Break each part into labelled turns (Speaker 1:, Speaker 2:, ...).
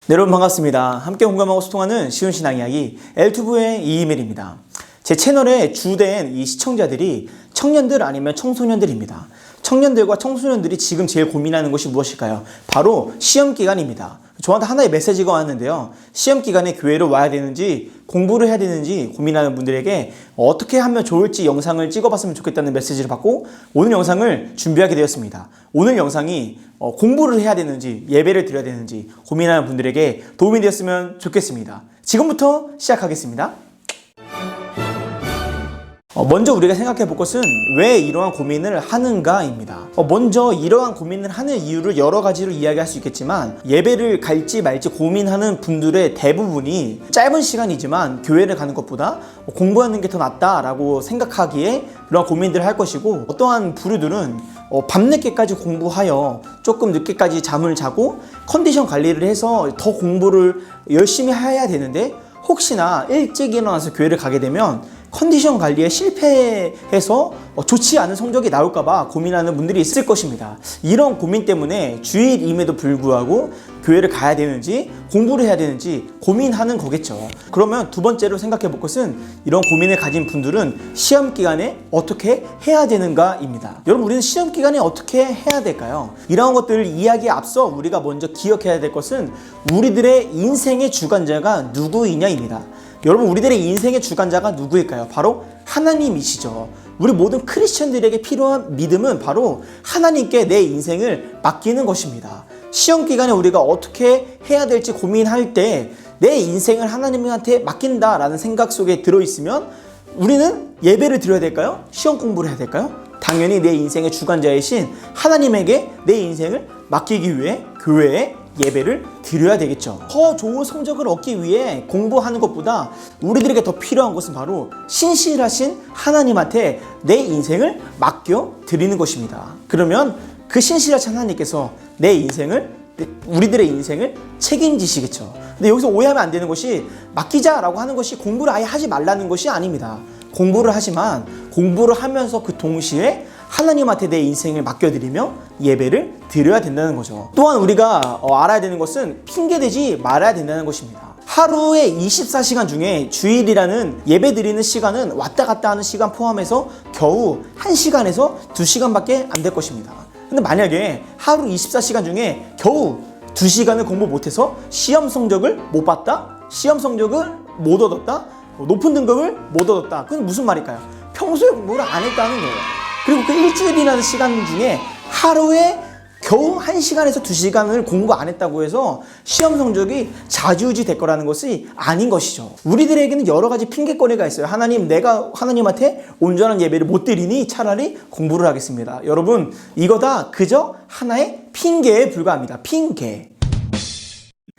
Speaker 1: 네, 여러분 반갑습니다. 함께 공감하고 소통하는 쉬운 신앙 이야기 엘투브의 이이멜입니다. 제 채널의 주된 이 시청자들이 청년들 아니면 청소년들입니다. 청년들과 청소년들이 지금 제일 고민하는 것이 무엇일까요? 바로 시험 기간입니다. 저한테 하나의 메시지가 왔는데요. 시험 기간에 교회를 와야 되는지 공부를 해야 되는지 고민하는 분들에게 어떻게 하면 좋을지 영상을 찍어봤으면 좋겠다는 메시지를 받고 오늘 영상을 준비하게 되었습니다. 오늘 영상이 공부를 해야 되는지 예배를 드려야 되는지 고민하는 분들에게 도움이 되었으면 좋겠습니다. 지금부터 시작하겠습니다. 먼저 우리가 생각해 볼 것은 왜 이러한 고민을 하는가입니다. 먼저 이러한 고민을 하는 이유를 여러 가지로 이야기할 수 있겠지만 예배를 갈지 말지 고민하는 분들의 대부분이 짧은 시간이지만 교회를 가는 것보다 공부하는 게 더 낫다라고 생각하기에 그런 고민들을 할 것이고, 어떠한 부류들은 밤늦게까지 공부하여 조금 늦게까지 잠을 자고 컨디션 관리를 해서 더 공부를 열심히 해야 되는데 혹시나 일찍 일어나서 교회를 가게 되면 컨디션 관리에 실패해서 좋지 않은 성적이 나올까봐 고민하는 분들이 있을 것입니다. 이런 고민 때문에 주일임에도 불구하고 교회를 가야 되는지 공부를 해야 되는지 고민하는 거겠죠. 그러면 두 번째로 생각해 볼 것은 이런 고민을 가진 분들은 시험 기간에 어떻게 해야 되는가입니다. 여러분, 우리는 시험 기간에 어떻게 해야 될까요? 이러한 것들을 이야기에 앞서 우리가 먼저 기억해야 될 것은 우리들의 인생의 주관자가 누구이냐입니다. 여러분, 우리들의 인생의 주관자가 누구일까요? 바로 하나님이시죠. 우리 모든 크리스천들에게 필요한 믿음은 바로 하나님께 내 인생을 맡기는 것입니다. 시험 기간에 우리가 어떻게 해야 될지 고민할 때 내 인생을 하나님한테 맡긴다라는 생각 속에 들어있으면 우리는 예배를 드려야 될까요? 시험 공부를 해야 될까요? 당연히 내 인생의 주관자이신 하나님에게 내 인생을 맡기기 위해 교회에 예배를 드려야 되겠죠. 더 좋은 성적을 얻기 위해 공부하는 것보다 우리들에게 더 필요한 것은 바로 신실하신 하나님한테 내 인생을 맡겨 드리는 것입니다. 그러면 그 신실하신 하나님께서 내 인생을, 우리들의 인생을 책임지시겠죠. 근데 여기서 오해하면 안 되는 것이 맡기자라고 하는 것이 공부를 아예 하지 말라는 것이 아닙니다. 공부를 하지만 공부를 하면서 그 동시에 하나님한테 내 인생을 맡겨드리며 예배를 드려야 된다는 거죠. 또한 우리가 알아야 되는 것은 핑계대지 말아야 된다는 것입니다. 하루에 24시간 중에 주일이라는 예배 드리는 시간은 왔다 갔다 하는 시간 포함해서 겨우 1시간에서 2시간밖에 안 될 것입니다. 근데 만약에 하루 24시간 중에 겨우 2시간을 공부 못해서 시험 성적을 못 봤다? 시험 성적을 못 얻었다? 높은 등급을 못 얻었다? 그건 무슨 말일까요? 평소에 공부를 안 했다는 거예요. 그리고 그 일주일이라는 시간 중에 하루에 겨우 1시간에서 2시간을 공부 안 했다고 해서 시험 성적이 좌지우지 될 거라는 것이 아닌 것이죠. 우리들에게는 여러 가지 핑계거리가 있어요. 하나님, 내가 하나님한테 온전한 예배를 못 드리니 차라리 공부를 하겠습니다. 여러분, 이거 다 그저 하나의 핑계에 불과합니다. 핑계.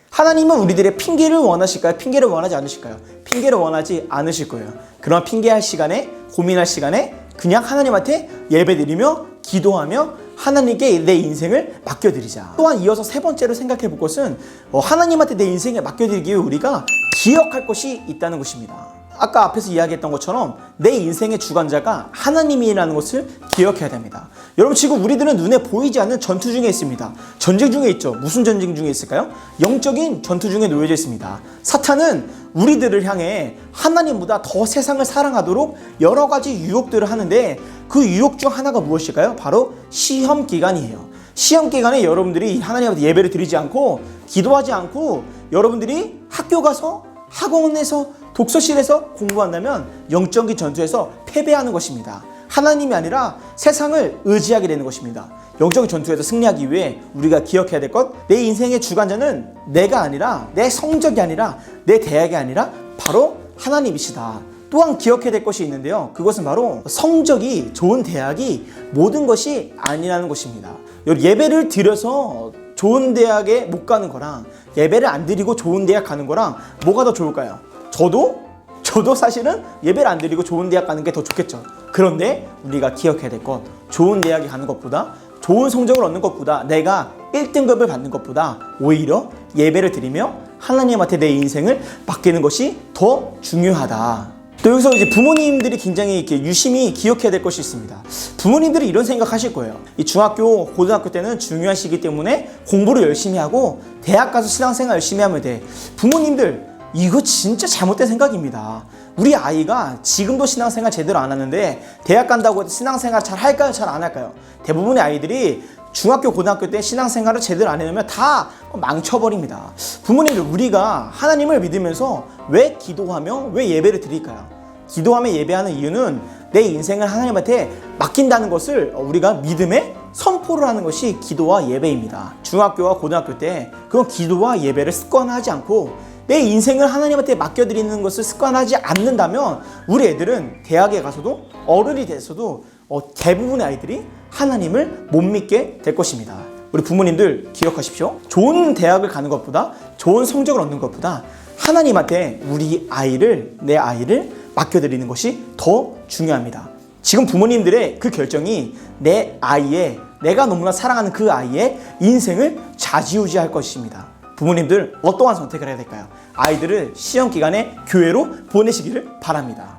Speaker 1: 하나님은 우리들의 핑계를 원하실까요? 핑계를 원하지 않으실까요? 핑계를 원하지 않으실 거예요. 그런 핑계할 시간에, 고민할 시간에 그냥 하나님한테 예배드리며 기도하며 하나님께 내 인생을 맡겨드리자. 또한 이어서 세 번째로 생각해 볼 것은 하나님한테 내 인생을 맡겨드리기 위해 우리가 기억할 것이 있다는 것입니다. 아까 앞에서 이야기했던 것처럼 내 인생의 주관자가 하나님이라는 것을 기억해야 됩니다. 여러분, 지금 우리들은 눈에 보이지 않는 전투 중에 있습니다. 전쟁 중에 있죠. 무슨 전쟁 중에 있을까요? 영적인 전투 중에 놓여져 있습니다. 사탄은 우리들을 향해 하나님보다 더 세상을 사랑하도록 여러 가지 유혹들을 하는데 그 유혹 중 하나가 무엇일까요? 바로 시험 기간이에요. 시험 기간에 여러분들이 하나님한테 예배를 드리지 않고 기도하지 않고 여러분들이 학교 가서 학원에서 독서실에서 공부한다면 영적인 전투에서 패배하는 것입니다. 하나님이 아니라 세상을 의지하게 되는 것입니다. 영적인 전투에서 승리하기 위해 우리가 기억해야 될 것, 내 인생의 주관자는 내가 아니라, 내 성적이 아니라, 내 대학이 아니라 바로 하나님이시다. 또한 기억해야 될 것이 있는데요. 그것은 바로 성적이 좋은 대학이 모든 것이 아니라는 것입니다. 예배를 드려서 좋은 대학에 못 가는 거랑 예배를 안 드리고 좋은 대학 가는 거랑 뭐가 더 좋을까요? 저도 사실은 예배를 안 드리고 좋은 대학 가는 게 더 좋겠죠. 그런데 우리가 기억해야 될 것, 좋은 대학에 가는 것보다, 좋은 성적을 얻는 것보다, 내가 1등급을 받는 것보다 오히려 예배를 드리며 하나님한테 내 인생을 맡기는 것이 더 중요하다. 또 여기서 이제 부모님들이 굉장히 이렇게 유심히 기억해야 될 것이 있습니다. 부모님들이 이런 생각하실 거예요. 이 중학교, 고등학교 때는 중요한 시기 때문에 공부를 열심히 하고 대학 가서 신앙생활 열심히 하면 돼. 부모님들, 이거 진짜 잘못된 생각입니다. 우리 아이가 지금도 신앙생활 제대로 안 하는데 대학 간다고 해서 신앙생활 잘 할까요? 잘 안 할까요? 대부분의 아이들이 중학교, 고등학교 때 신앙생활을 제대로 안 해놓으면 다 망쳐버립니다. 부모님들, 우리가 하나님을 믿으면서 왜 기도하며 왜 예배를 드릴까요? 기도하며 예배하는 이유는 내 인생을 하나님한테 맡긴다는 것을 우리가 믿음의 선포를 하는 것이 기도와 예배입니다. 중학교와 고등학교 때 그런 기도와 예배를 습관화하지 않고 내 인생을 하나님한테 맡겨드리는 것을 습관하지 않는다면 우리 애들은 대학에 가서도 어른이 돼서도 대부분의 아이들이 하나님을 못 믿게 될 것입니다. 우리 부모님들 기억하십시오. 좋은 대학을 가는 것보다 좋은 성적을 얻는 것보다 하나님한테 우리 아이를, 내 아이를 맡겨드리는 것이 더 중요합니다. 지금 부모님들의 그 결정이 내 아이의, 내가 너무나 사랑하는 그 아이의 인생을 좌지우지할 것입니다. 부모님들 어떠한 선택을 해야 될까요? 아이들을 시험 기간에 교회로 보내시기를 바랍니다.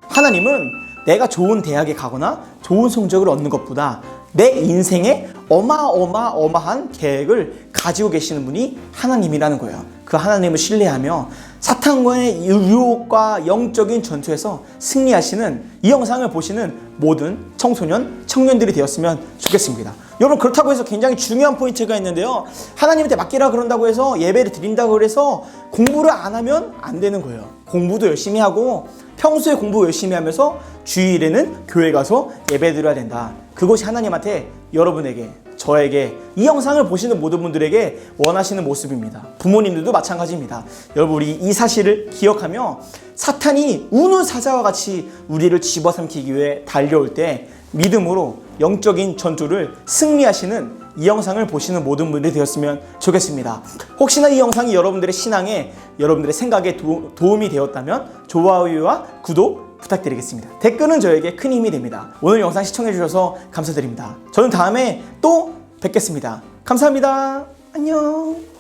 Speaker 1: 하나님은 내가 좋은 대학에 가거나 좋은 성적을 얻는 것보다 내 인생에 어마어마한 계획을 가지고 계시는 분이 하나님이라는 거예요. 그 하나님을 신뢰하며 사탄과의 유혹과 영적인 전투에서 승리하시는 이 영상을 보시는 모든 청소년, 청년들이 되었으면 좋겠습니다. 여러분, 그렇다고 해서 굉장히 중요한 포인트가 있는데요. 하나님한테 맡기라 그런다고 해서 예배를 드린다고 해서 공부를 안 하면 안 되는 거예요. 공부도 열심히 하고 평소에 공부 열심히 하면서 주일에는 교회 가서 예배 드려야 된다. 그것이 하나님한테 여러분에게, 저에게, 이 영상을 보시는 모든 분들에게 원하시는 모습입니다. 부모님들도 마찬가지입니다. 여러분, 우리 이 사실을 기억하며 사탄이 우는 사자와 같이 우리를 집어삼키기 위해 달려올 때 믿음으로 영적인 전투를 승리하시는 이 영상을 보시는 모든 분들이 되었으면 좋겠습니다. 혹시나 이 영상이 여러분들의 신앙에, 여러분들의 생각에 도움이 되었다면 좋아요와 구독 부탁드리겠습니다. 댓글은 저에게 큰 힘이 됩니다. 오늘 영상 시청해주셔서 감사드립니다. 저는 다음에 또 뵙겠습니다. 감사합니다. 안녕.